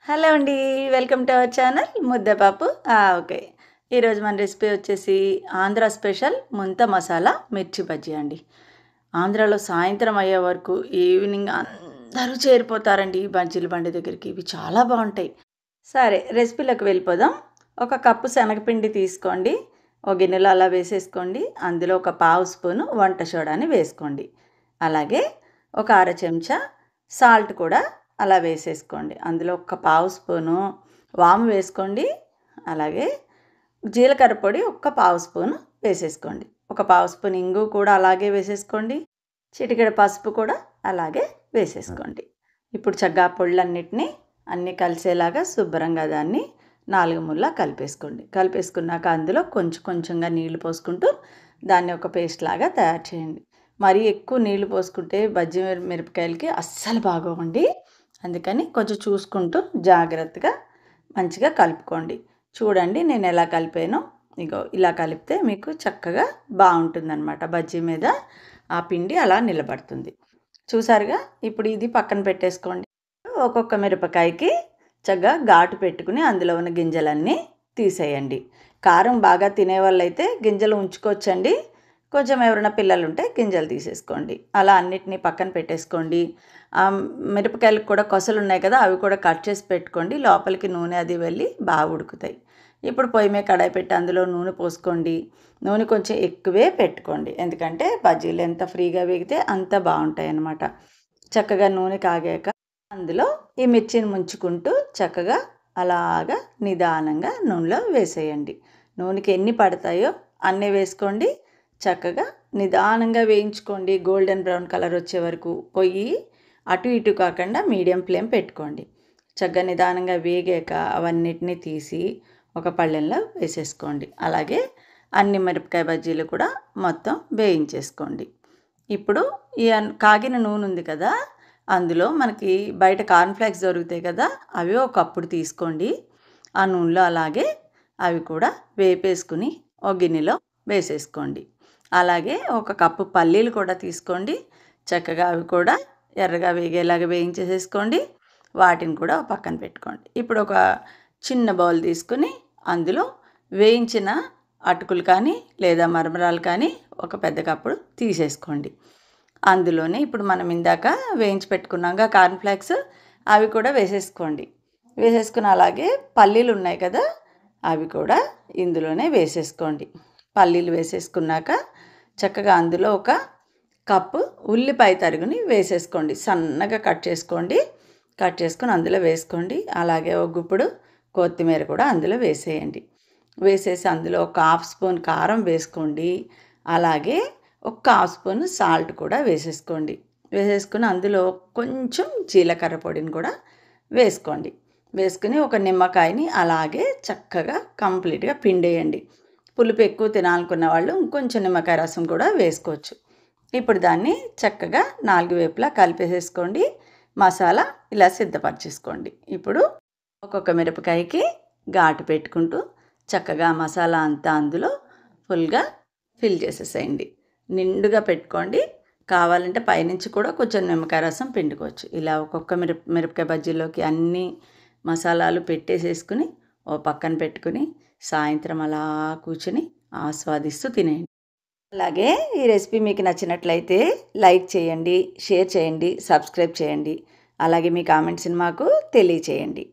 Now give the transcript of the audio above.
Hello అండి. Welcome to our channel ముద్దపప్పు. Okay. ఈరోజు మన రెసిపీ వచ్చేసి ఆంధ్ర స్పెషల్ ముంత మసాలా మిర్చి బజ్జీ అండి. ఆంధ్రాలో సాయంత్రం అయ్యే వరకు ఈవినింగ్ అందరూ చేరిపోతారండి ఈ బజ్జీల బండి దగ్గరికి. ఇవి చాలా బాగుంటాయి. సరే రెసిపీలోకి వెళ్ళిపోదాం. ఒక కప్పు శనగపిండి తీసుకోండి. ఒక గిన్నెలో అలా వేసేసుకోండి. అందులో ఒక పావు స్పూను వంట సోడాని వేసుకోండి. అలాగే ఒక అర చెంచా సాల్ట్ కూడా అలా వేసేసుకోండి. అందులో ఒక పావు స్పూను వాము వేసుకోండి. అలాగే జీలకర్ర పొడి ఒక పావు స్పూను వేసేసుకోండి. ఒక పావు స్పూన్ ఇంగు కూడా అలాగే వేసేసుకోండి. చిటికెడు పసుపు కూడా అలాగే వేసేసుకోండి. ఇప్పుడు చక్కగా పొళ్ళన్నిటినీ అన్నీ కలిసేలాగా శుభ్రంగా దాన్ని 4 ముళ్ళ కలిపేసుకోండి. కలిపేసుకున్నాక అందులో కొంచెం కొంచెంగా నీళ్లు పోసుకుంటూ దాన్ని ఒక పేస్ట్ లాగా తయారు చేయండి. మరీ ఎక్కువ నీళ్లు పోసుకుంటే బజ్జీ మిరపకాయలకి అస్సలు బాగోవండి. అందుకని కొంచెం చూసుకుంటూ జాగ్రత్తగా మంచిగా కలుపుకోండి. చూడండి నేను ఎలా కలిపానో. ఇగో ఇలా కలిపితే మీకు చక్కగా బాగుంటుందన్నమాట. బజ్జీ మీద ఆ పిండి అలా నిలబడుతుంది. చూసారుగా. ఇప్పుడు ఇది పక్కన పెట్టేసుకోండి. ఒక్కొక్క మిరపకాయకి చక్కగా ఘాటు పెట్టుకుని అందులో ఉన్న గింజలన్నీ తీసేయండి. కారం బాగా తినేవాళ్ళైతే గింజలు ఉంచుకోవచ్చండి. కొంచెం ఎవరైనా పిల్లలు ఉంటే గింజలు తీసేసుకోండి. అలా అన్నిటినీ పక్కన పెట్టేసుకోండి. మిరపకాయలకు కూడా కొసలు ఉన్నాయి కదా, అవి కూడా కట్ చేసి పెట్టుకోండి. లోపలికి నూనె అది వెళ్ళి బాగా ఉడుకుతాయి. ఇప్పుడు పొయ్యి మీద కడాయి పెట్టి అందులో నూనె పోసుకోండి. నూనె కొంచెం ఎక్కువే పెట్టుకోండి. ఎందుకంటే బజ్జీలు ఎంత ఫ్రీగా వేగితే అంత బాగుంటాయి అన్నమాట. చక్కగా నూనె కాగాక అందులో ఈ మిర్చిని ముంచుకుంటూ చక్కగా అలాగా నిదానంగా నూనెలో వేసేయండి. నూనెకి ఎన్ని పడతాయో అన్నీ వేసుకోండి. చక్కగా నిదానంగా వేయించుకోండి. గోల్డెన్ బ్రౌన్ కలర్ వచ్చే వరకు. పొయ్యి అటు ఇటు కాకుండా మీడియం ఫ్లేమ్ పెట్టుకోండి. చక్కగా నిదానంగా వేగాక అవన్నిటిని తీసి ఒక పళ్ళెంలో వేసేసుకోండి. అలాగే అన్ని మిరపకాయ బజ్జీలు కూడా మొత్తం వేయించేసుకోండి. ఇప్పుడు ఈ కాగిన నూనె ఉంది కదా, అందులో మనకి బయట కార్న్ఫ్లేక్స్ దొరుకుతాయి కదా, అవి ఒక కప్పుడు తీసుకోండి. ఆ నూనెలో అలాగే అవి కూడా వేపేసుకుని ఒక గిన్నెలో వేసేసుకోండి. అలాగే ఒక కప్పు పల్లీలు కూడా తీసుకోండి. చక్కగా అవి కూడా ఎర్రగా వేగేలాగా వేయించేసేసుకోండి. వాటిని కూడా పక్కన పెట్టుకోండి. ఇప్పుడు ఒక చిన్న బౌల్ తీసుకుని అందులో వేయించిన అటుకులు కానీ లేదా మరమరాలు కానీ ఒక పెద్ద కప్పుడు తీసేసుకోండి. అందులోనే ఇప్పుడు మనం ఇందాక వేయించి పెట్టుకున్నాక కార్న్ఫ్లేక్స్ అవి కూడా వేసేసుకోండి. వేసేసుకుని అలాగే పల్లీలు ఉన్నాయి కదా, అవి కూడా ఇందులోనే వేసేసుకోండి. పల్లీలు వేసేసుకున్నాక చక్కగా అందులో ఒక కప్పు ఉల్లిపాయ తరుగుని వేసేసుకోండి. సన్నగా కట్ చేసుకోండి. కట్ చేసుకొని అందులో వేసుకోండి. అలాగే ఒక గుప్పుడు కొత్తిమీర కూడా అందులో వేసేయండి. వేసేసి అందులో ఒక హాఫ్ స్పూన్ కారం వేసుకోండి. అలాగే ఒక హాఫ్ స్పూన్ సాల్ట్ కూడా వేసేసుకోండి. వేసేసుకుని అందులో కొంచెం జీలకర్ర పొడిని కూడా వేసుకోండి. వేసుకుని ఒక నిమ్మకాయని అలాగే చక్కగా కంప్లీట్గా పిండేయండి. పులుపు ఎక్కువ తినాలనుకున్న వాళ్ళు ఇంకొంచెం నిమ్మకాయ రసం కూడా వేసుకోవచ్చు. ఇప్పుడు దాన్ని చక్కగా 4 వైపులా కలిపేసేసుకోండి. మసాలా ఇలా సిద్ధపరచేసుకోండి. ఇప్పుడు ఒక్కొక్క మిరపకాయకి ఘాటు పెట్టుకుంటూ చక్కగా మసాలా అంతా అందులో ఫుల్గా ఫిల్ చేసేసేయండి. నిండుగా పెట్టుకోండి. కావాలంటే పైనుంచి కూడా కొంచెం నిమ్మకాయ రసం పిండుకోవచ్చు. ఇలా ఒక్కొక్క మిరపకాయ బజ్జీలోకి అన్ని మసాలాలు పెట్టేసేసుకుని ఓ పక్కన పెట్టుకుని సాయంత్రం అలా కూర్చుని ఆస్వాదిస్తూ తినేయండి. అలాగే ఈ రెసిపీ మీకు నచ్చినట్లయితే లైక్ చేయండి, షేర్ చేయండి, సబ్స్క్రైబ్ చేయండి. అలాగే మీ కామెంట్స్ని మాకు తెలియచేయండి.